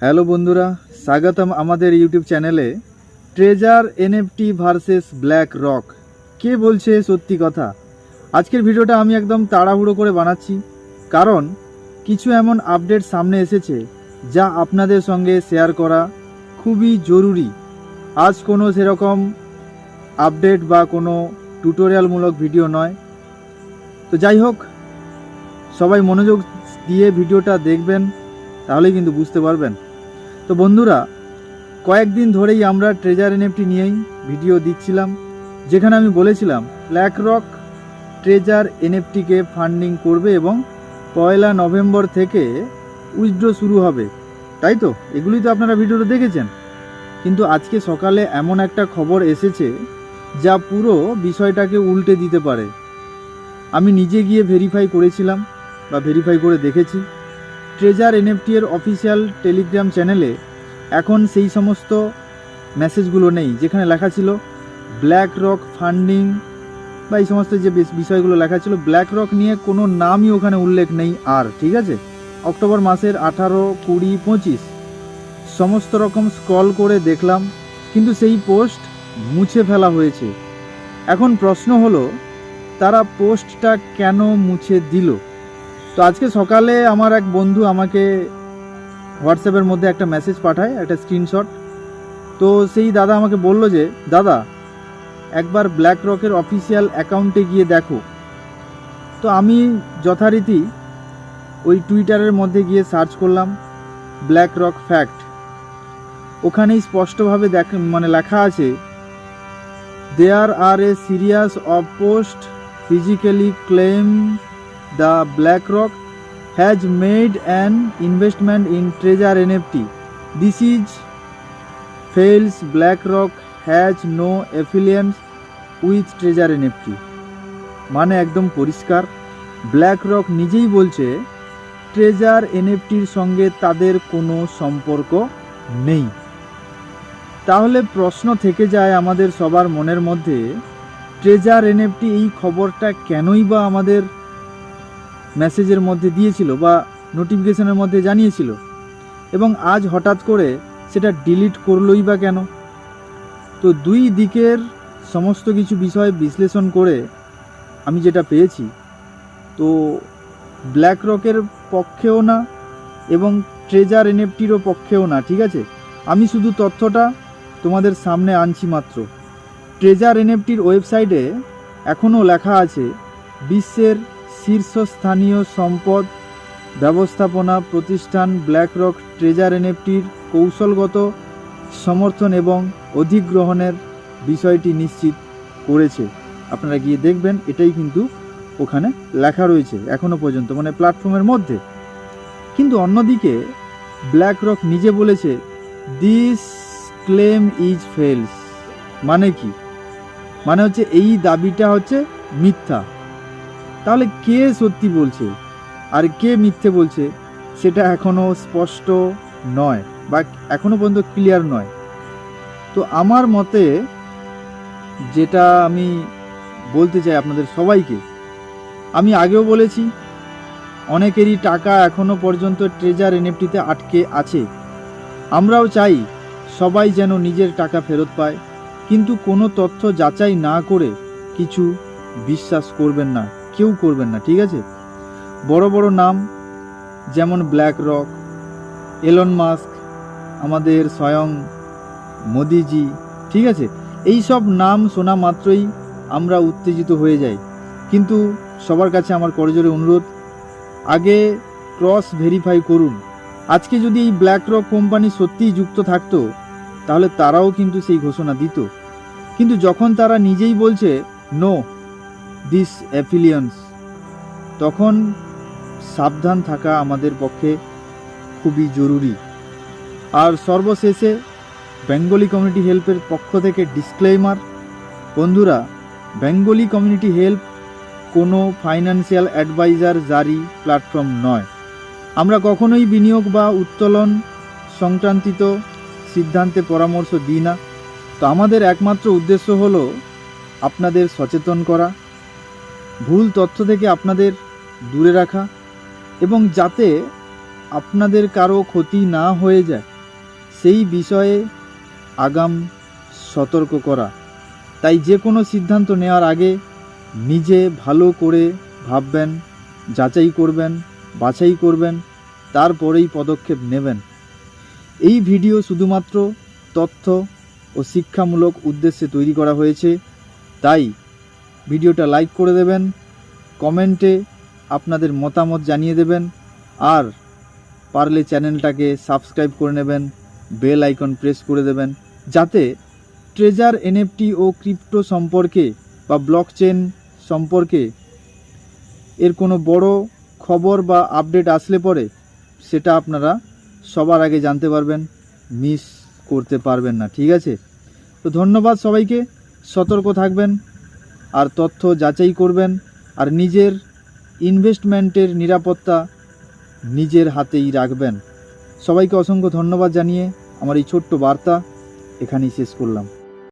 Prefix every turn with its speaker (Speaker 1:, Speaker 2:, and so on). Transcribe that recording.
Speaker 1: Hello বন্ধুরা, স্বাগতম আমাদের ইউটিউব চ্যানেলে। Treasure NFT versus BlackRock, কে বলছে সত্যি কথা? আজকের ভিডিওটা আমি একদম তাড়াহুড়ো করে বানাচ্ছি, কারণ কিছু এমন আপডেট সামনে এসেছে যা আপনাদের সঙ্গে শেয়ার করা খুবই জরুরি। আজ কোনো সেরকম আপডেট বা কোনো টিউটোরিয়ালমূলক ভিডিও নয়। তো যাই হোক, সবাই মনোযোগ দিয়ে ভিডিওটা দেখবেন, তাহলেই কিন্তু বুঝতে পারবেন। তো বন্ধুরা, কয়েকদিন ধরেই আমরা ট্রেজার এনএফটি নিয়েই ভিডিও দিচ্ছিলাম, যেখানে আমি বলেছিলাম ব্ল্যাক রক ট্রেজার এনএফটিকে ফান্ডিং করবে এবং 1 নভেম্বর থেকে উইথড্র শুরু হবে, তাই তো? এগুলি তো আপনারা ভিডিওটা দেখেছেন। কিন্তু আজকে সকালে এমন একটা খবর এসেছে যা পুরো বিষয়টাকে উল্টে দিতে পারে। আমি নিজে গিয়ে ভেরিফাই করেছিলাম বা ভেরিফাই করে দেখেছি। ট্রেজার এনএফটি এর অফিসিয়াল টেলিগ্রাম চ্যানেলে এখন সেই সমস্ত মেসেজগুলো নেই যেখানে লেখা ছিল ব্ল্যাক রক ফান্ডিং বা এই সমস্ত যে বিষয়গুলো লেখা ছিল। ব্ল্যাক রক নিয়ে কোনো নামই ওখানে উল্লেখ নেই আর, ঠিক আছে? অক্টোবর মাসের 18, 20, 25 সমস্ত রকম স্ক্রল করে দেখলাম, কিন্তু সেই পোস্ট মুছে ফেলা হয়েছে। এখন প্রশ্ন হলো, তারা পোস্টটা কেন মুছে দিল? তো আজকে সকালে আমার এক বন্ধু আমাকে হোয়াটসঅ্যাপের মধ্যে একটা মেসেজ পাঠায়, একটা স্ক্রিনশট। তো সেই দাদা আমাকে বলল যে, দাদা একবার ব্ল্যাক রকের অফিসিয়াল অ্যাকাউন্টে গিয়ে দেখো। তো আমি যথারীতি ওই টুইটারের মধ্যে গিয়ে সার্চ করলাম ব্ল্যাক রক ফ্যাক্ট। ওখানেই স্পষ্টভাবে লেখা আছে, there are a serious of post physically claim the BlackRock has made an investment in Trezor NFT. This is fails. BlackRock has no affiliates with Trezor NFT. মানে একদম পরিষ্কার, BlackRock নিজেই বলছে treasure এনএফটির সঙ্গে তাদের কোনো সম্পর্ক নেই। তাহলে প্রশ্ন থেকে যায় আমাদের সবার মনের মধ্যে, ট্রেজার এনএফটি এই খবরটা কেনই বা আমাদের মেসেজের মধ্যে দিয়েছিল বা নোটিফিকেশনের মধ্যে জানিয়েছিল, এবং আজ হঠাৎ করে সেটা ডিলিট করলই বা কেন? তো দুই দিকের সমস্ত কিছু বিষয় বিশ্লেষণ করে আমি যেটা পেয়েছি, তো ব্ল্যাক রকের পক্ষেও না এবং ট্রেজার এনএফটিরও পক্ষেও না, ঠিক আছে? আমি শুধু তথ্যটা তোমাদের সামনে আনছি মাত্র। ট্রেজার এনএফটির ওয়েবসাইটে এখনও লেখা আছে, বিশ্বের শীর্ষস্থানীয় সম্পদ ব্যবস্থাপনা প্রতিষ্ঠান ব্ল্যাক রক ট্রেজার এনএফটির কৌশলগত সমর্থন এবং অধিগ্রহণের বিষয়টি নিশ্চিত করেছে। আপনারা গিয়ে দেখবেন, এটাই কিন্তু ওখানে লেখা রয়েছে এখনও পর্যন্ত, মানে প্ল্যাটফর্মের মধ্যে। কিন্তু অন্যদিকে ব্ল্যাক রক নিজে বলেছে দিস ক্লেম ইজ ফেলস। মানে কি? মানে হচ্ছে এই দাবিটা হচ্ছে মিথ্যা। তাহলে কে সত্যি বলছে আর কে মিথ্যে বলছে সেটা এখনও স্পষ্ট নয় বা এখনও পর্যন্ত ক্লিয়ার নয়। তো আমার মতে যেটা আমি বলতে চাই আপনাদের সবাইকে, আমি আগেও বলেছি, অনেকেরই টাকা এখনও পর্যন্ত ট্রেজার এনএফটিতে আটকে আছে। আমরাও চাই সবাই যেন নিজের টাকা ফেরত পায়, কিন্তু কোনো তথ্য যাচাই না করে কিছু বিশ্বাস করবেন না, কেউ করবেন না, ঠিক আছে? বড় বড় নাম যেমন ব্ল্যাক রক, এলন মাস্ক, আমাদের স্বয়ং মোদিজি, ঠিক আছে? এই সব নাম শোনা মাত্রই আমরা উত্তেজিত হয়ে যাই। কিন্তু সবার কাছে আমার করজোরে অনুরোধ, আগে ক্রস ভেরিফাই করুন। আজকে যদি এই ব্ল্যাক রক কোম্পানি সত্যিই যুক্ত থাকতো, তাহলে তারাও কিন্তু সেই ঘোষণা দিত। কিন্তু যখন তারা নিজেই বলছে নো দিস অ্যাফিলিয়েন্স, তখন সাবধান থাকা আমাদের পক্ষে খুবই জরুরি। আর সর্বশেষে বেঙ্গলি কমিউনিটি হেল্পের পক্ষ থেকে ডিসক্লেইমার, বন্ধুরা, বেঙ্গলি কমিউনিটি হেল্প কোনো ফাইন্যান্সিয়াল অ্যাডভাইজার জারি প্ল্যাটফর্ম নয়। আমরা কখনোই বিনিয়োগ বা উত্তোলন সংক্রান্তিত সিদ্ধান্তে পরামর্শ দিই না। তো আমাদের একমাত্র উদ্দেশ্য হলো আপনাদের সচেতন করা, ভুল তথ্য থেকে আপনাদের দূরে রাখা, এবং যাতে আপনাদের কারো ক্ষতি না হয়ে যায় সেই বিষয়ে আগাম সতর্ক করা। তাই যে কোনো সিদ্ধান্ত নেওয়ার আগে নিজে ভালো করে ভাববেন, যাচাই করবেন, বাছাই করবেন, তারপরেই পদক্ষেপ নেবেন। এই ভিডিও শুধুমাত্র তথ্য ও শিক্ষামূলক উদ্দেশ্যে তৈরি করা হয়েছে, তাই ভিডিওটা লাইক করে দেবেন, কমেন্টে আপনাদের মতামত জানিয়ে দেবেন, আর পারলে চ্যানেলটাকে সাবস্ক্রাইব করে নেবেন, বেল আইকন প্রেস করে দেবেন, যাতে ট্রেজার এনএফটি ও ক্রিপ্টো সম্পর্কে বা ব্লকচেন সম্পর্কে এর কোনো বড় খবর বা আপডেট আসলে পরে সেটা আপনারা সবার আগে জানতে পারবেন, মিস করতে পারবেন না। ঠিক আছে? তো ধন্যবাদ সবাইকে। সতর্ক থাকবেন আর তথ্য যাচাই করবেন, আর নিজের ইনভেস্টমেন্টের নিরাপত্তা নিজের হাতেই রাখবেন। সবাইকে অসংখ্য ধন্যবাদ জানিয়ে আমার এই ছোট্ট বার্তা এখানেই শেষ করলাম।